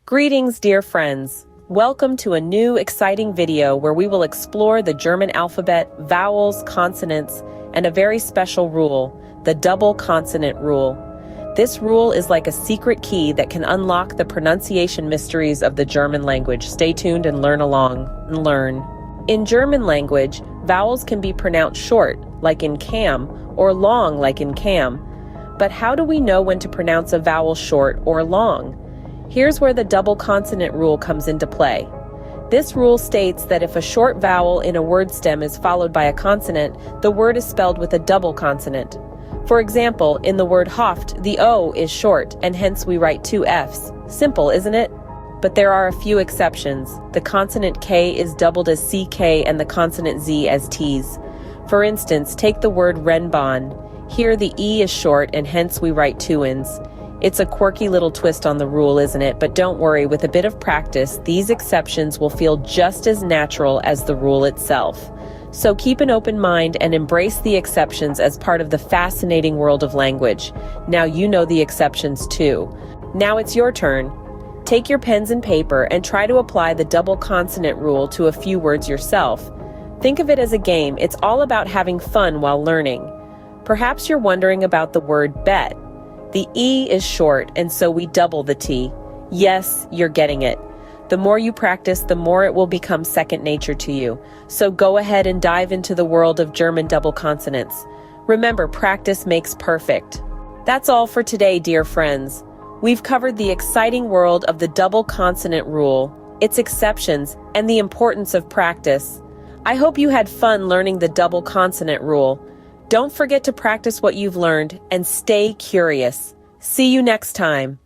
Greetings, dear friends. Welcome to a new exciting video where we will explore the German alphabet, vowels, consonants, and a very special rule, the double consonant rule. This rule is like a secret key that can unlock the pronunciation mysteries of the German language. Stay tuned and learn along and learn. In German language, vowels can be pronounced short, like in cam, or long, like in cam. But how do we know when to pronounce a vowel short or long? Here's where the double consonant rule comes into play. This rule states that if a short vowel in a word stem is followed by a consonant, the word is spelled with a double consonant. For example, in the word Hoft, the O is short, and hence we write two Fs. Simple, isn't it? But there are a few exceptions. The consonant K is doubled as CK and the consonant Z as Ts. For instance, take the word Rennbahn. Here the E is short, and hence we write two Ns. It's a quirky little twist on the rule, isn't it? But don't worry, with a bit of practice, these exceptions will feel just as natural as the rule itself. So keep an open mind and embrace the exceptions as part of the fascinating world of language. Now you know the exceptions too. Now it's your turn. Take your pens and paper and try to apply the double consonant rule to a few words yourself. Think of it as a game. It's all about having fun while learning. Perhaps you're wondering about the word bet. The E is short, and so we double the T. Yes, you're getting it. The more you practice, the more it will become second nature to you. So go ahead and dive into the world of German double consonants. Remember, practice makes perfect. That's all for today, dear friends. We've covered the exciting world of the double consonant rule, its exceptions, and the importance of practice. I hope you had fun learning the double consonant rule. Don't forget to practice what you've learned and stay curious. See you next time.